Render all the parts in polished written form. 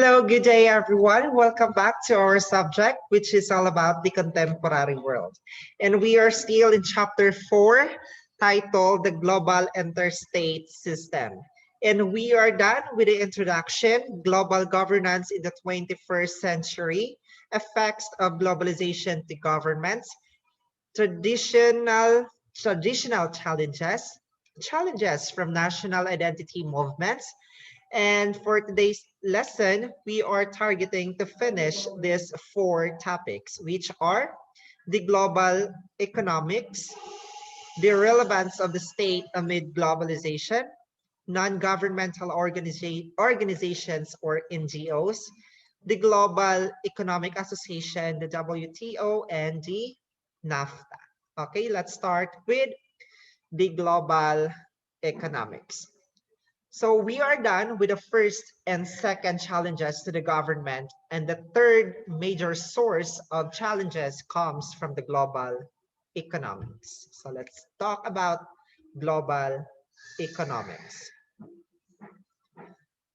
Hello, good day, everyone. Welcome back to our subject, which is all about the contemporary world. And we are still in chapter 4, titled The Global Interstate System. And we are done with the introduction, Global Governance in the 21st Century, Effects of Globalization to Governments, Traditional Challenges from National Identity Movements. And for today's lesson, we are targeting to finish these 4 topics, which are the global economics, the relevance of the state amid globalization, non-governmental organizations or NGOs, the Global Economic Association, the WTO, and the NAFTA. Okay, let's start with the global economics. So we are done with the first and second challenges to the government, and the third major source of challenges comes from the global economics. So let's talk about global economics.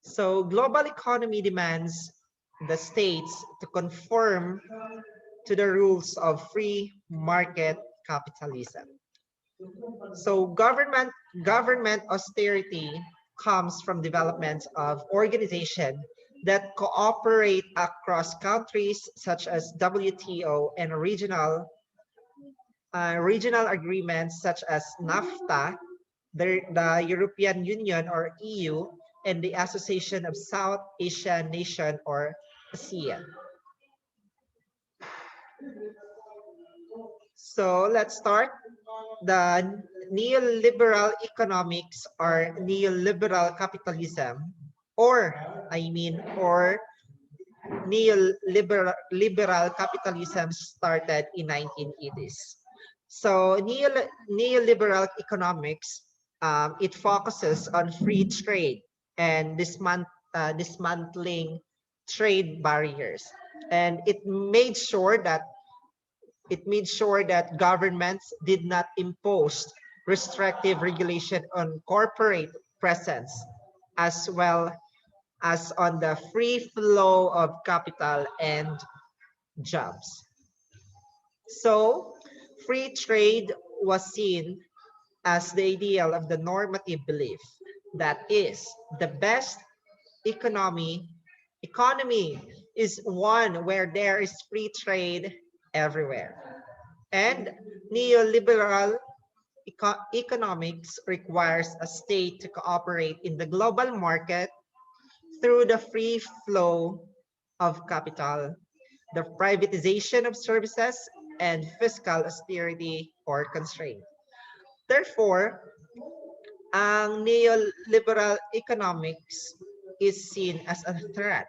So global economy demands the states to conform to the rules of free market capitalism. So government austerity comes from development of organizations that cooperate across countries such as WTO and regional agreements such as NAFTA, the European Union or EU, and the Association of South Asian Nations or ASEAN. So let's start. The neoliberal economics or neoliberal capitalism, or neoliberal capitalism started in 1980s. So neoliberal economics, it focuses on free trade and dismantling trade barriers, and it made sure that governments did not impose restrictive regulation on corporate presence, as well as on the free flow of capital and jobs. So free trade was seen as the ideal of the normative belief that is the best economy is one where there is free trade everywhere. And neoliberal economics requires a state to cooperate in the global market through the free flow of capital, the privatization of services, and fiscal austerity or constraint. Therefore, ang neoliberal economics is seen as a threat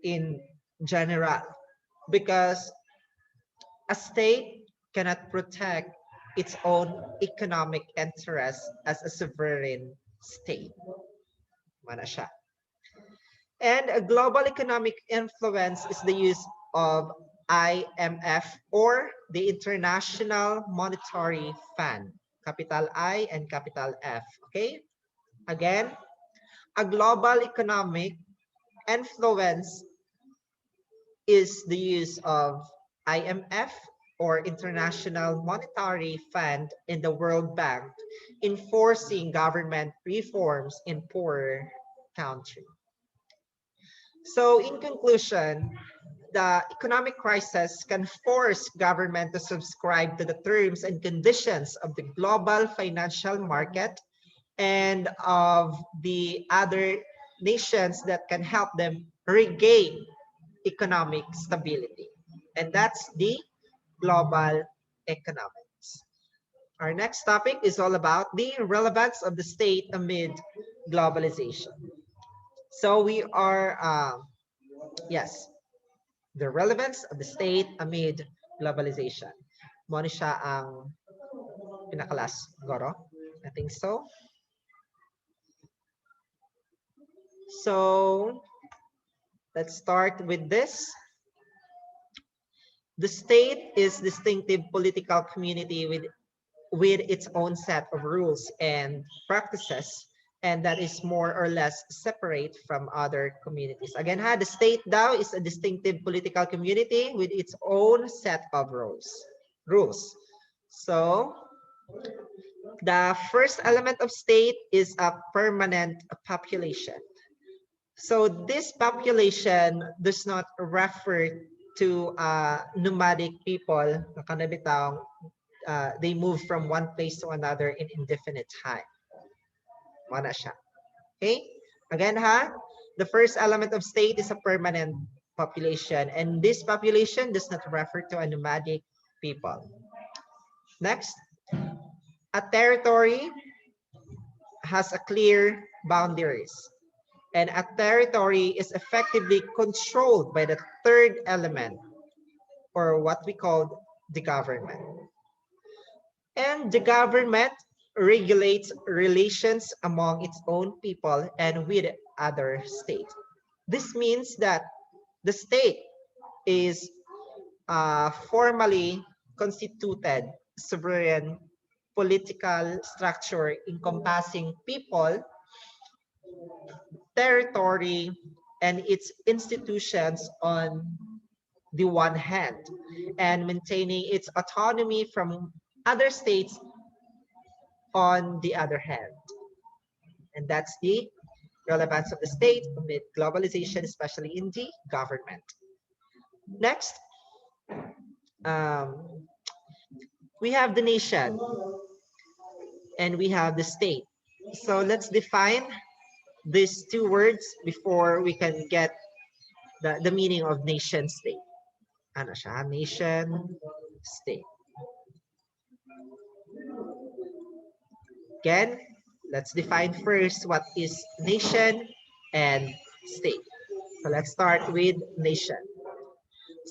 in general because a state cannot protect its own economic interests as a sovereign state. Mana siya. And a global economic influence is the use of IMF or the International Monetary Fund, capital I and capital F, okay? Again, a global economic influence is the use of IMF or International Monetary Fund in the World Bank enforcing government reforms in poorer countries. So in conclusion, the economic crisis can force government to subscribe to the terms and conditions of the global financial market and of the other nations that can help them regain economic stability. And that's the global economics. Our next topic is all about the relevance of the state amid globalization. So we are, yes, the relevance of the state amid globalization. Mo ni siya ang pinakalas, Goro? I think so. So let's start with this. The state is distinctive political community with its own set of rules and practices and that is more or less separate from other communities. Again, the state daw is a distinctive political community with its own set of rules. So the first element of state is a permanent population. So this population does not refer to nomadic people. They move from one place to another in indefinite time. Wala siya. Okay? Again, the first element of state is a permanent population, and this population does not refer to a nomadic people. Next, a territory has a clear boundaries, and a territory is effectively controlled by the third element, or what we call the government. And the government regulates relations among its own people and with other states. This means that the state is formally constituted sovereign political structure encompassing people, territory, and its institutions on the one hand, and maintaining its autonomy from other states on the other hand. And that's the relevance of the state amid globalization, especially in the government. Next, we have the nation and we have the state. So let's define these two words before we can get the meaning of nation state. Ano siya? Nation state. Again, let's define first what is nation and state. So let's start with nation.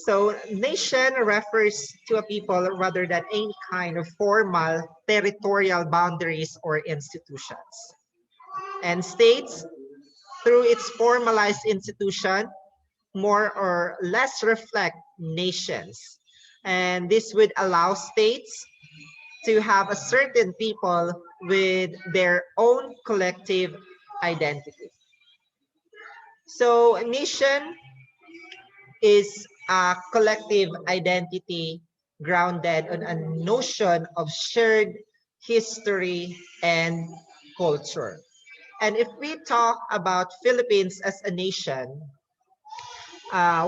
So nation refers to a people rather than any kind of formal territorial boundaries or institutions. And states, through its formalized institution, more or less reflect nations. And this would allow states to have a certain people with their own collective identity. So a nation is a collective identity grounded on a notion of shared history and culture. And if we talk about Philippines as a nation,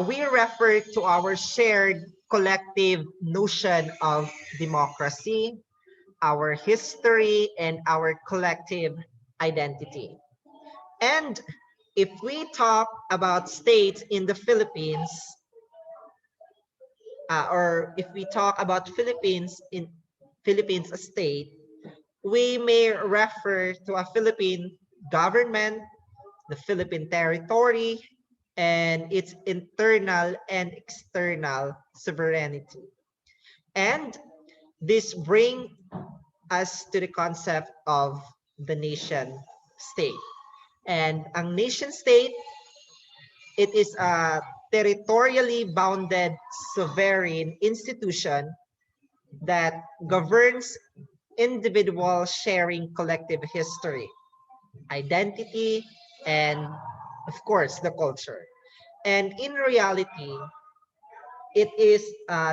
we refer to our shared collective notion of democracy, our history, and our collective identity. And if we talk about states in the Philippines, or if we talk about Philippines a state, we may refer to a Philippine government, the Philippine territory, and its internal and external sovereignty. And this brings us to the concept of the nation state. And ang nation state, it is a territorially bounded sovereign institution that governs individuals sharing collective history, identity, and of course, the culture. And in reality, it is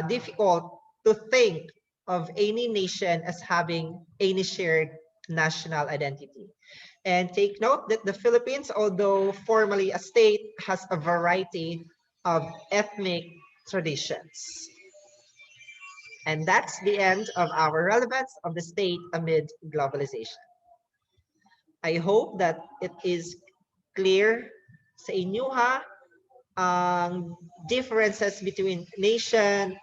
difficult to think of any nation as having any shared national identity. And take note that the Philippines, although formally a state, has a variety of ethnic traditions. And that's the end of our relevance of the state amid globalization. I hope that it is clear sa inyo ang differences between nation,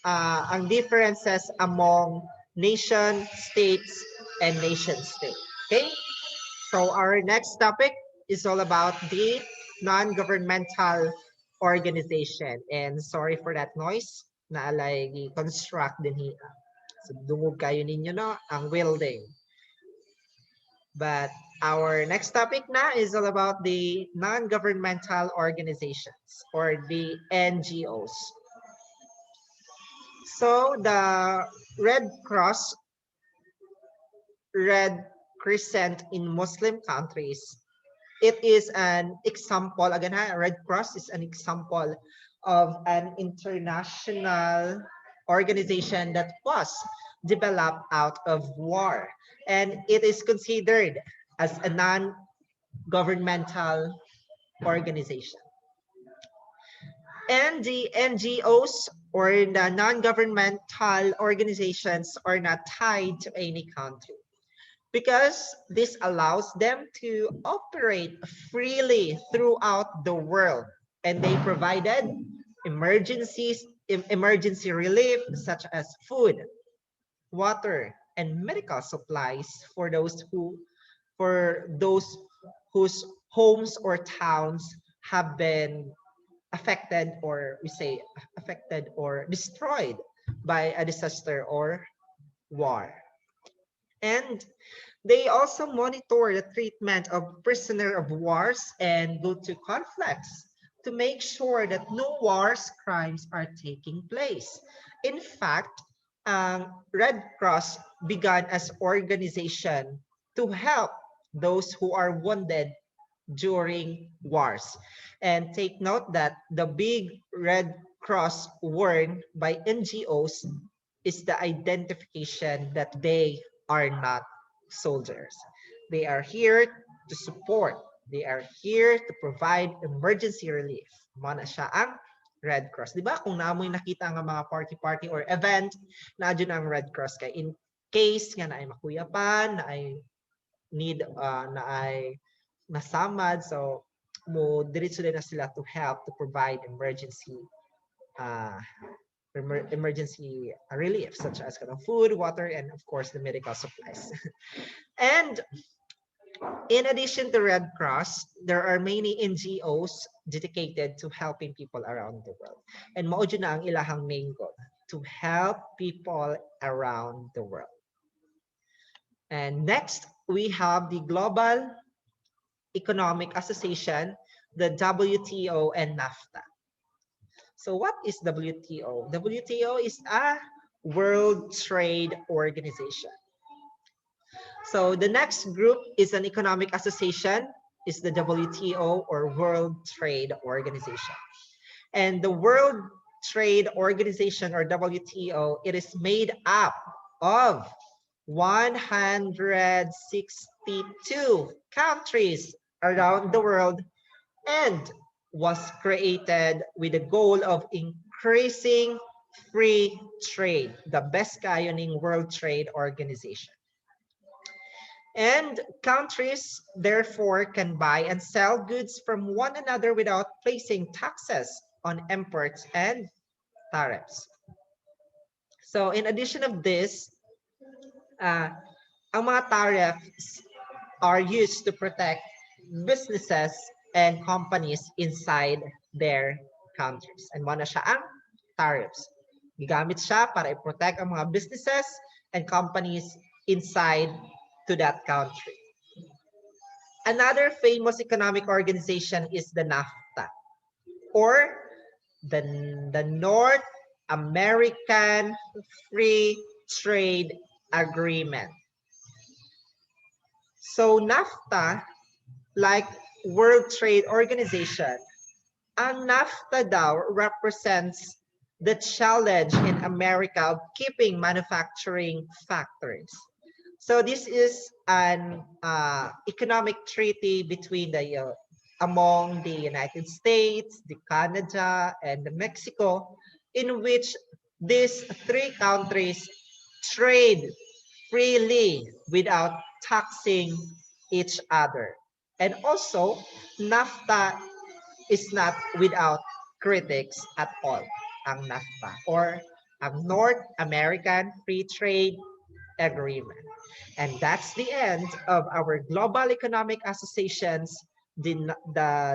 ang differences among nation, states, and nation state. Okay? So our next topic is all about the non-governmental organization. And sorry for that noise. Naalay construct din hiya. So dungog kayo ninyo no, ang welding. But our next topic na is all about the non-governmental organizations or the NGOs. So the Red Crescent in Muslim countries. It is an example, again, Red Cross is an example of an international organization that was developed out of war. And it is considered as a non-governmental organization. And the NGOs or the non-governmental organizations are not tied to any country, because this allows them to operate freely throughout the world, and they provided emergency relief such as food, water, and medical supplies for those whose homes or towns have been affected, or we say affected or destroyed by a disaster or war. And they also monitor the treatment of prisoner of wars and go to conflicts to make sure that no wars crimes are taking place. In fact, Red Cross began as organization to help those who are wounded during wars. And take note that the big Red Cross worn by NGOs is the identification that they are not soldiers. They are here to support. They are here to provide emergency relief. Mana siya ang Red Cross. Di ba? Kung naamoy nakita nga mga party or event, na dyan ang Red Cross kay in case nga na ay makuyapan, na ay need, na ay nasamad, so mo diretso din na sila to help to provide emergency relief such as food, water, and of course the medical supplies. And in addition to Red Cross, there are many NGOs dedicated to helping people around the world. And mao jud na ang ilahang main goal, to help people around the world. And next, we have the Global Economic Association, the WTO, and NAFTA. So what is WTO? WTO is a World Trade Organization. So the next group is an economic association, is the WTO or World Trade Organization. And the World Trade Organization or WTO, it is made up of 162 countries around the world and was created with the goal of increasing free trade, the best kayo ning World Trade Organization. And countries therefore can buy and sell goods from one another without placing taxes on imports and tariffs. So in addition of this, ang mga tariffs are used to protect businesses and companies inside their countries. And mo na siya ang tariffs. Gigamit siya para i-protect ang mga businesses and companies inside to that country. Another famous economic organization is the NAFTA, or the North American Free Trade Agreement. So NAFTA, like World Trade Organization, ang NAFTA daw represents the challenge in America of keeping manufacturing factories. So this is an economic treaty between among the United States, the Canada, and the Mexico, in which these three countries trade freely without taxing each other. And also, NAFTA is not without critics at all, ang NAFTA, or ang North American Free Trade Agreement. And that's the end of our global economic associations, the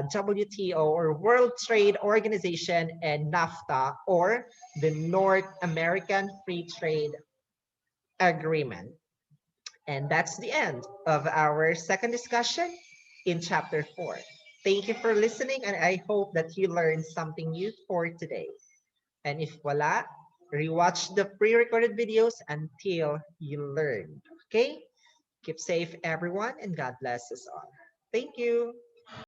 WTO or World Trade Organization, and NAFTA or the North American Free Trade Agreement. And that's the end of our second discussion in chapter 4. Thank you for listening, and I hope that you learned something new for today. And if wala, rewatch the pre-recorded videos until you learn. Okay? Keep safe, everyone, and God bless us all. Thank you.